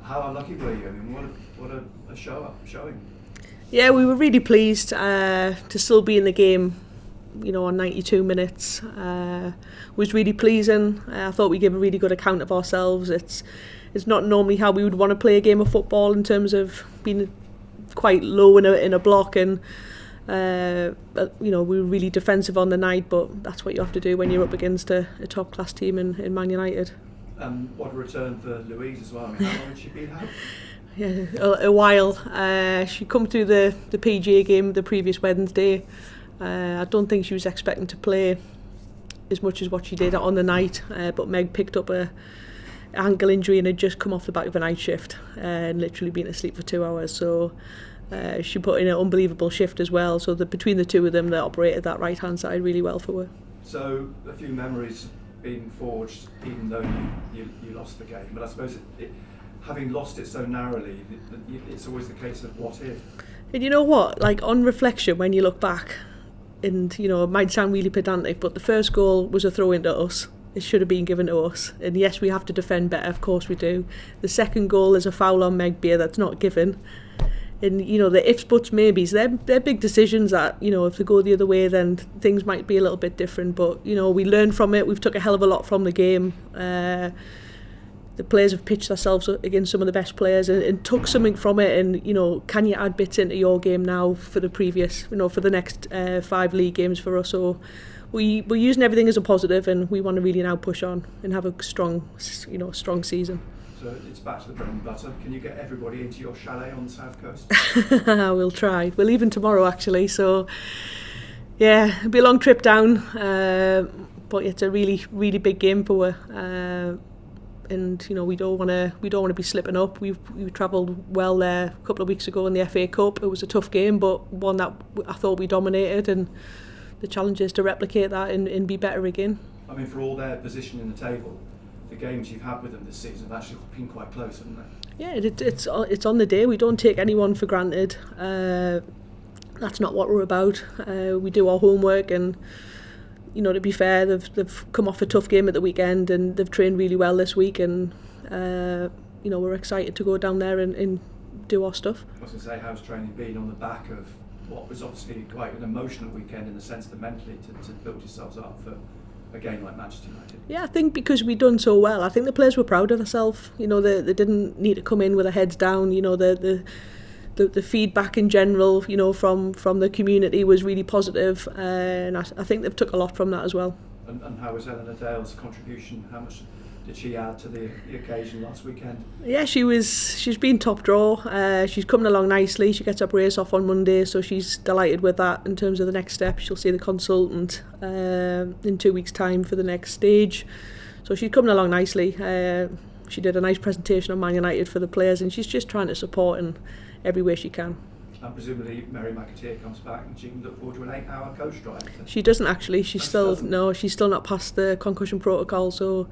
How unlucky were you? I mean, what a showing. Yeah, we were really pleased to still be in the game, on 92 minutes. Was really pleasing. I thought we gave a really good account of ourselves. It's not normally how we would want to play a game of football in terms of being quite low in a block, and we were really defensive on the night, but that's what you have to do when you're up against a top class team in Man United. What a return for Louise as well. I mean, how long had she been out? Yeah, a while. She come through the PGA game the previous Wednesday. I don't think she was expecting to play as much as what she did on the night, but Meg picked up a ankle injury and had just come off the back of a night shift and literally been asleep for 2 hours. So she put in an unbelievable shift as well. So between the two of them, they operated that right hand side really well for her. So a few memories being forged, even though you lost the game. But I suppose having lost it so narrowly, it's always the case of what if. And you know what? Like, on reflection, when you look back, and it might sound really pedantic, but the first goal was a throw into us. It should have been given to us. And yes, we have to defend better, of course we do. The second goal is a foul on Meg Beer that's not given. And, the ifs, buts, maybes, they're big decisions that, if they go the other way, then things might be a little bit different. But, we learned from it. We've took a hell of a lot from the game. The players have pitched themselves against some of the best players and took something from it. And, can you add bits into your game now for the previous, for the next 5 league games for us? So we're using everything as a positive, and we want to really now push on and have a strong season. So it's back to the bread and butter. Can you get everybody into your chalet on the south coast? We'll try. We're leaving tomorrow, actually. So, yeah, it'll be a long trip down. But it's a really, really big game for her. And we don't want to be slipping up. We travelled well there a couple of weeks ago in the FA Cup. It was a tough game, but one that I thought we dominated. And the challenge is to replicate that and be better again. I mean, for all their position in the table, the games you've had with them this season have actually been quite close, haven't they? Yeah, it's on the day. We don't take anyone for granted. That's not what we're about. We do our homework, and to be fair, they've come off a tough game at the weekend, and they've trained really well this week, and we're excited to go down there and do our stuff. I was going to say, how's training been on the back of what was obviously quite an emotional weekend, in the sense that mentally to build yourselves up for a game like Manchester United? Yeah, I think because we've done so well, I think the players were proud of themselves. They didn't need to come in with their heads down. The feedback in general, from the community was really positive, and I think they've took a lot from that as well. And how was Eleanor Dale's contribution? How much did she add to the occasion last weekend? Yeah, she's been top draw. She's coming along nicely. She gets her brace off on Monday, so she's delighted with that. In terms of the next step, she'll see the consultant in 2 weeks' time for the next stage. So she's coming along nicely. She did a nice presentation on Man United for the players, and she's just trying to support in every way she can. And presumably Mary McAteer comes back and she can look forward to an 8-hour coach drive. She doesn't actually. She's still not past the concussion protocol, so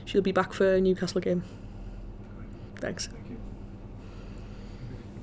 she'll be back for a Newcastle game. Thanks. Thank you.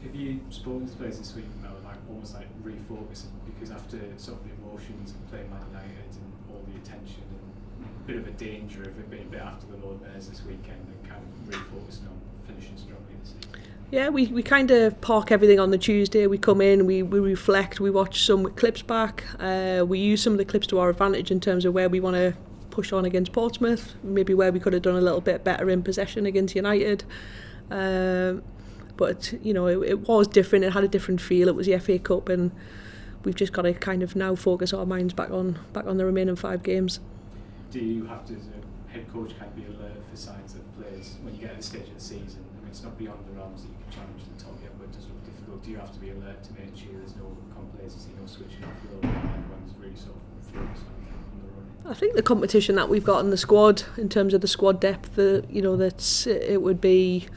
Have you spoken to the players this week about almost like refocusing, because after sort of the emotions of playing Man United and all the attention and a bit of a danger of it being a bit after the Lord Mayor's this weekend, and kind of refocusing on finishing strongly this season? Yeah, we kind of park everything on the Tuesday. We come in, we reflect, we watch some clips back. We use some of the clips to our advantage in terms of where we want to push on against Portsmouth, maybe where we could have done a little bit better in possession against United. But it was different. It had a different feel. It was the FA Cup, and we've just got to kind of now focus our minds back on the remaining 5 games. Do you have to, as a head coach, kind of be alert for signs that players, when you get at the stage of the season, it's not beyond the realms that you can challenge the top yet, but it does look difficult. Do you have to be alert to make sure there's no complacency, no switching off the road, and everyone's really sort of focused on the run? I think the competition that we've got in the squad, in terms of the squad depth, it would be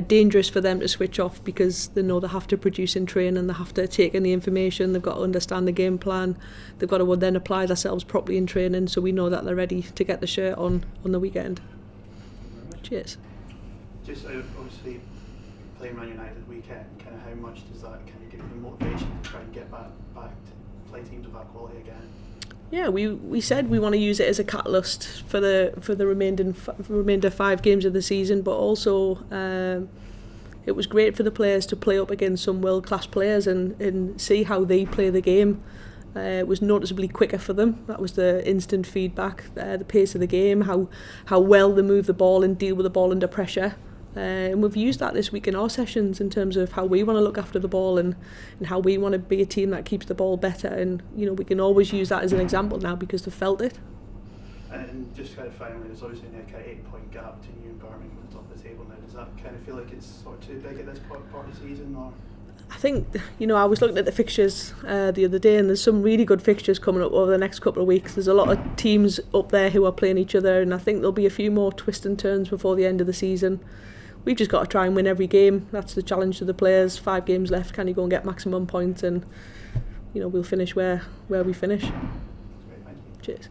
dangerous for them to switch off, because they know they have to produce in training, they have to take in the information, they've got to understand the game plan, they've got to then apply themselves properly in training, so we know that they're ready to get the shirt on the weekend. Cheers. Just obviously playing Man United at the weekend, kind of how much does that kind of give you the motivation to try and get back to play teams of that quality again? Yeah, we said we want to use it as a catalyst for the remainder 5 games of the season, but also it was great for the players to play up against some world-class players and see how they play the game. It was noticeably quicker for them. That was the instant feedback, the pace of the game, how well they move the ball and deal with the ball under pressure. And we've used that this week in our sessions in terms of how we want to look after the ball and how we want to be a team that keeps the ball better. And we can always use that as an example now because they've felt it. And just kind of finally, there's obviously a kind of 8-point gap between you and Birmingham at the top of the table now. Does that kind of feel like it's sort of too big at this part of the season, or? I think, I was looking at the fixtures the other day, and there's some really good fixtures coming up over the next couple of weeks. There's a lot of teams up there who are playing each other, and I think there'll be a few more twists and turns before the end of the season. We've just got to try and win every game. That's the challenge to the players. 5 games left. Can you go and get maximum points? And we'll finish where we finish. Great, thank you. Cheers.